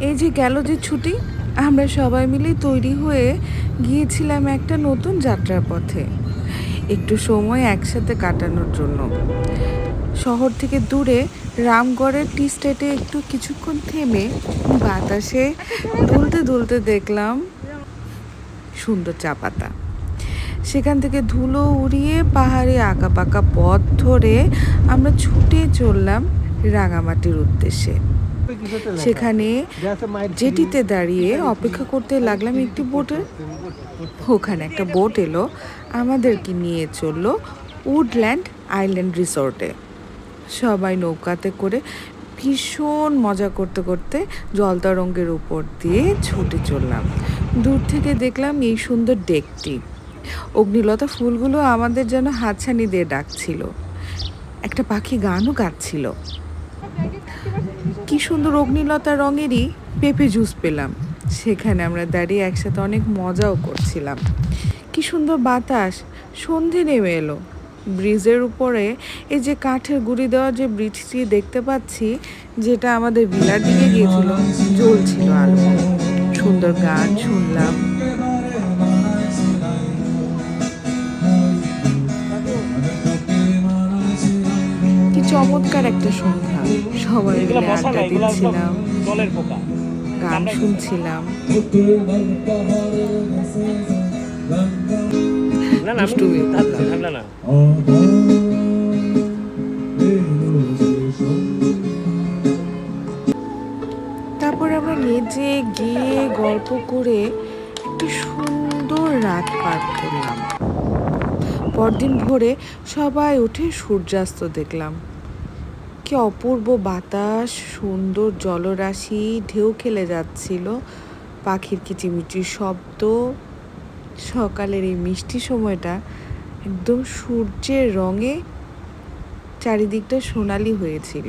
এই যে গেল যে ছুটি, আমরা সবাই মিলে তৈরি হয়ে গিয়েছিলাম একটা নতুন যাত্রার পথে, একটু সময় একসাথে কাটানোর জন্য। শহর থেকে দূরে রামগড়ের টি স্টেটে একটু কিছুক্ষণ থেমে বাতাসে দুলতে দুলতে দেখলাম সুন্দর চা পাতা। সেখান থেকে ধুলো উড়িয়ে পাহাড়ে আঁকাবাঁকা পথ ধরে আমরা ছুটে চললাম রাঙামাটির উদ্দেশ্যে। সেখানে জেটিতে দাঁড়িয়ে অপেক্ষা করতে লাগলাম একটি বোটের। ওখানে একটা বোট এলো, আমাদেরকে নিয়ে চললো উডল্যান্ড আইল্যান্ড রিসোর্টে। সবাই নৌকাতে করে ভীষণ মজা করতে করতে জলতরঙ্গের উপর দিয়ে ছুটে চললাম। দূর থেকে দেখলাম এই সুন্দর ডেকটি। অগ্নিলতা ফুলগুলো আমাদের যেন হাতছানি দিয়ে ডাকছিল। একটা পাখি গানও গাচ্ছিল। কি সুন্দর অগ্নিলতা রঙেরই পেঁপে জুস পেলাম। সেখানে আমরা দাঁড়িয়ে একসাথে অনেক মজাও করছিলাম। কি সুন্দর বাতাস। সন্ধে নেমে এলো। ব্রিজের উপরে এই যে কাঠের গুঁড়ি দেওয়া যে ব্রিজটি দেখতে পাচ্ছি, যেটা আমাদের ভিলার দিকে গিয়েছিল, জ্বলছিল আলো। সুন্দর গান শুনলাম। কি চমৎকার একটা সন্ধ্যা। সবাই মিলে আড্ডা দিচ্ছিলাম, গান শুনছিলাম। দুষ্টুমি করলাম। তারপর আমরা নেচে গিয়ে গল্প করে একটি সুন্দর রাত পার করলাম। পরদিন ভোরে সবাই উঠে সূর্যাস্ত দেখলাম। কি অপূর্ব বাতাস, সুন্দর জলরাশি ঢেউ খেলে যাচ্ছিল, পাখির কিচিমিচির শব্দ। সকালের এই মিষ্টি সময়টা একদম সূর্যের রঙে চারিদিকটা সোনালি হয়েছিল।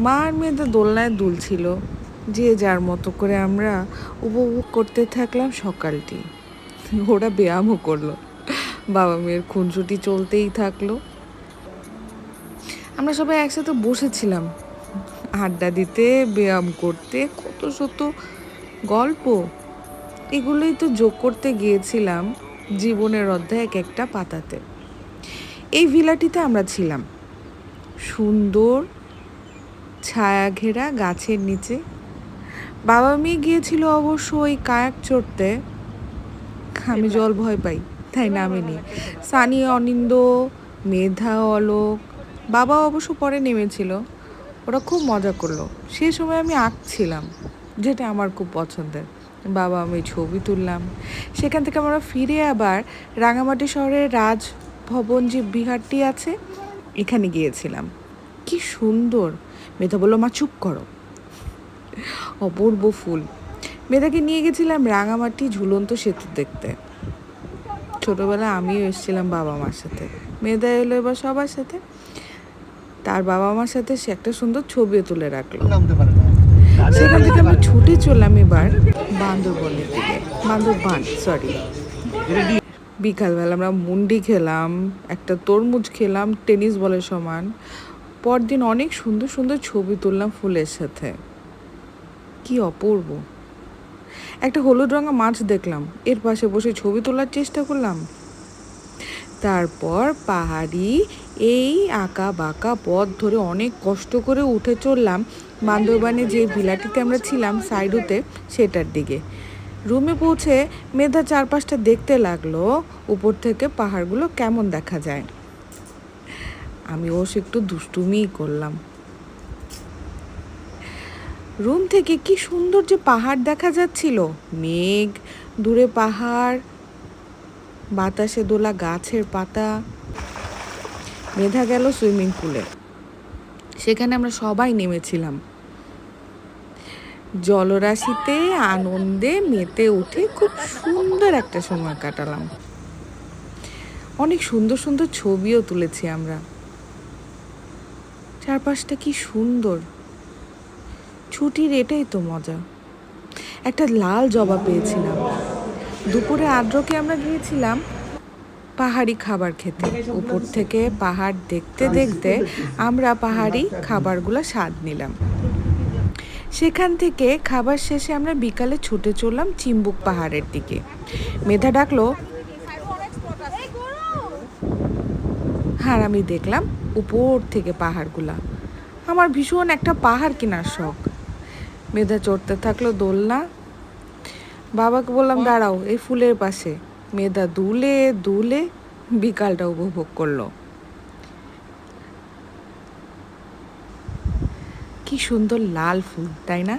মা আর মেয়েদের দোলনায় দুলছিল। যে যার মতো করে আমরা উপভোগ করতে থাকলাম সকালটি। ওরা ব্যায়ামও করলো, বাবা মেয়ের খুনসুটি চলতেই থাকলো। আমরা সবাই একসাথে বসেছিলাম আড্ডা দিতে, ব্যায়াম করতে, কত শত গল্প। এগুলোই তো যোগ করতে গিয়েছিলাম জীবনের অধ্যায় এক একটা পাতাতে। এই ভিলাটিতে আমরা ছিলাম সুন্দর ছায়া ঘেরা গাছের নিচে। বাবা মেয়ে গিয়েছিল অবশ্য ওই কায়াক চড়তে। আমি জল ভয় পাই, তাই নামেনি। সানি, অনিন্দ, মেধা, অলোক, বাবা অবশ্য পরে নেমেছিল। ওরা খুব মজা করলো। সে সময় আমি আঁকছিলাম, যেটা আমার খুব পছন্দের। বাবা আমি ছবি তুললাম। সেখান থেকে আমরা ফিরে আবার রাঙামাটি শহরের রাজভবন যে বিহারটি আছে, এখানে গিয়েছিলাম। কি সুন্দর। মেধা বললো, মা চুপ করো, অপূর্ব ফুল। মেধাকে নিয়ে গেছিলাম রাঙামাটি ঝুলন্ত সেতু দেখতে। ছোটবেলায় আমিও এসেছিলাম বাবা মার সাথে। মেধা এলো এবার সবার সাথে। তার বাবা মার সাথে সে একটা সুন্দর ছবিও তুলে রাখলো। সেখান থেকে আমরা ছুটে চললাম এবার বান্দরবনের দিকে। বান্দরবান, সরি। বিকালবেলা আমরা মুন্ডি খেলাম, একটা তরমুজ খেলাম টেনিস বলের সমান। পরদিন অনেক সুন্দর সুন্দর ছবি তুললাম ফুলের সাথে। কি অপূর্ব। একটা হলুদ রঙা মাছ দেখলাম, এর পাশে বসে ছবি তোলার চেষ্টা করলাম। তারপর পাহাড়ি এই আঁকা বাঁকা পথ ধরে অনেক কষ্ট করে উঠে চললাম বান্দরবানে যে ভিলাটিতে আমরা ছিলাম সাইডুতে, সেটার দিকে। রুমে পৌঁছে মেধা চারপাশটা দেখতে লাগলো উপর থেকে পাহাড়গুলো কেমন দেখা যায়। আমি ওর একটু দুষ্টুমিই করলাম। রুম থেকে কি সুন্দর যে পাহাড় দেখা যাচ্ছিল, মেঘ, দূরে পাহাড়, বাতাসে দোলা গাছের পাতা। মেধা গেল সুইমিং পুলে। সেখানে আমরা সবাই নেমেছিলাম। জলরাশিতে আনন্দে মেতে উঠে খুব সুন্দর একটা সময় কাটালাম। অনেক সুন্দর সুন্দর ছবিও তুলেছি আমরা। চারপাশটা কি সুন্দর। ছুটির এটাই তো মজা। একটা লাল জবা পেয়েছিলাম। দুপুরে আদ্রকে আমরা গিয়েছিলাম পাহাড়ি খাবার খেতে। উপর থেকে পাহাড় দেখতে দেখতে আমরা পাহাড়ি খাবারগুলো স্বাদ নিলাম। সেখান থেকে খাবার শেষে আমরা বিকালে ছুটে চললাম চিম্বুক পাহাড়ের দিকে। মেধা ডাকলো, আর আমি দেখলাম উপর থেকে পাহাড়গুলা। আমার ভীষণ একটা পাহাড় কেনার শখ। মেধা চড়তে থাকলো দোলনা। বাবাকে বললাম দাঁড়াও এই ফুলের পাশে। মেধা দুলে দুলে বিকালটা উপভোগ করলো। কি সুন্দর লাল ফুল, তাই না?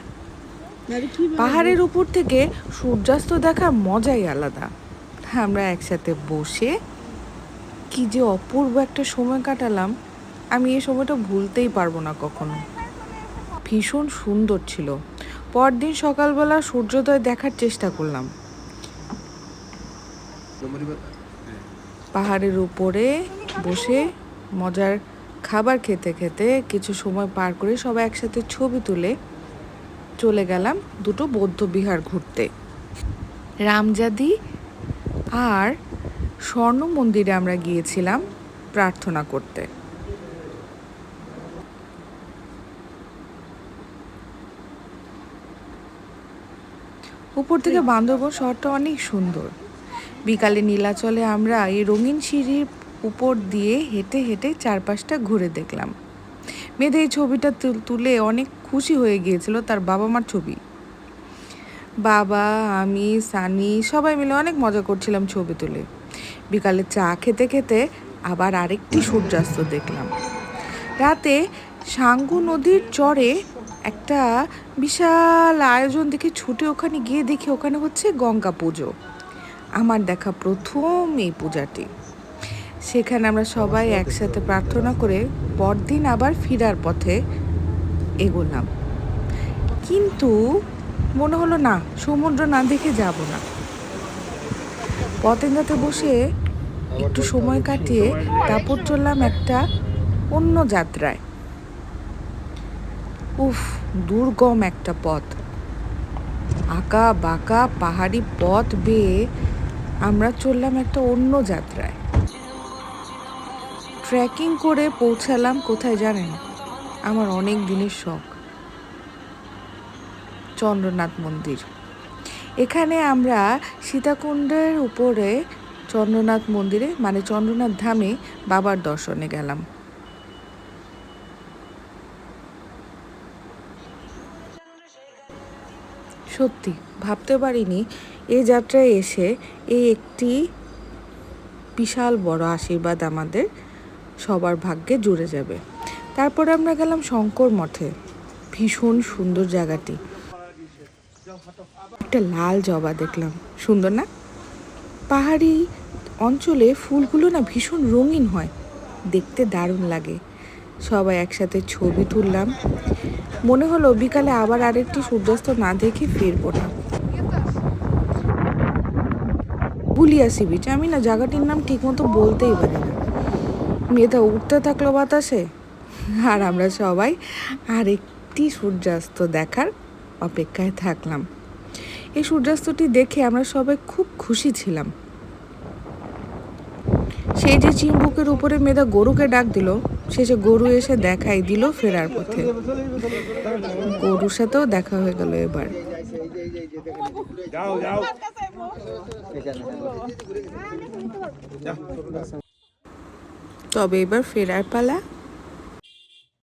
পাহাড়ের উপর থেকে সূর্যাস্ত দেখার মজাই আলাদা। আমরা একসাথে বসে কি যে অপূর্ব একটা সময় কাটালাম, আমি এই সময়টা ভুলতেই পারবো না কখনো। ভীষণ সুন্দর ছিল। পরদিন সকালবেলা সূর্যোদয় দেখার চেষ্টা করলাম। পাহাড়ের উপরে বসে মজার খাবার খেতে খেতে কিছু সময় পার করে সবাই একসাথে ছবি তুলে চলে গেলাম দুটো বৌদ্ধ বিহার ঘুরতে। রামজাদি আর স্বর্ণ মন্দিরে আমরা গিয়েছিলাম প্রার্থনা করতে। উপর থেকে বান্দরবন শহরটা অনেক সুন্দর। বিকালে নীলাচলে আমরা এই রঙিন সিঁড়ির উপর দিয়ে হেঁটে হেঁটে চারপাশটা ঘুরে দেখলাম। মেয়েদের এই ছবিটা তুলে অনেক খুশি হয়ে গিয়েছিল, তার বাবা মার ছবি। বাবা, আমি, সানি সবাই মিলে অনেক মজা করছিলাম ছবি তুলে। বিকালে চা খেতে খেতে আবার আরেকটি সূর্যাস্ত দেখলাম। রাতে সাঙ্গু নদীর চরে একটা বিশাল আয়োজন দেখে ছুটে ওখানে গিয়ে দেখি ওখানে হচ্ছে গঙ্গা পুজো। আমার দেখা প্রথম এই পূজাটি। সেখানে আমরা সবাই একসাথে প্রার্থনা করে পরদিন আবার ফিরার পথে এগোলাম। কিন্তু মনে হলো না, সমুদ্র না দেখে যাব না। পতেঙ্গাতে বসে একটু সময় কাটিয়ে তারপর চললাম একটা অন্য যাত্রায়। উফ, দুর্গম একটা পথ, আঁকা বাঁকা পাহাড়ি পথ বেয়ে আমরা চললাম একটা অন্য যাত্রায়। ট্রেকিং করে পৌঁছালাম কোথায় জানেন? আমার অনেক দিনের শখ, চন্দ্রনাথ মন্দির। এখানে আমরা সীতাকুণ্ডের উপরে চন্দ্রনাথ মন্দিরে মানে চন্দ্রনাথ ধামে বাবার দর্শনে গেলাম। সত্যি ভাবতে পারিনি এই যাত্রায় এসে এই একটি বিশাল বড় আশীর্বাদ আমাদের সবার ভাগ্যে জুড়ে যাবে। তারপরে আমরা গেলাম শঙ্কর মঠে। ভীষণ সুন্দর জায়গাটি। একটা লাল জবা দেখলাম, সুন্দর না? পাহাড়ি অঞ্চলে ফুলগুলো না ভীষণ রঙিন হয়, দেখতে দারুণ লাগে। সবাই একসাথে ছবি তুললাম। মনে হলো বিকালে আবার আরেকটি সূর্যাস্ত না দেখে ফিরবো না। বুলিয়া সি বিচ, আমি না জায়গাটির নাম ঠিক মতো বলতেই পারি না। মেয়েটা উঠতে থাকলো বাতাসে, আর আমরা সবাই আরেকটি সূর্যাস্ত দেখার অপেক্ষায় থাকলাম। এই সূর্যাস্তটি দেখে আমরা সবাই খুব খুশি ছিলাম। সেই যে চিম্বুকের উপরে মেয়েটা গরুকে ডাক দিল, শেষে গরু এসে দেখাই দিল ফেরার পথে। গরুর সাথেও দেখা হয়ে গেল এবার। তবে এবার ফেরার পালা।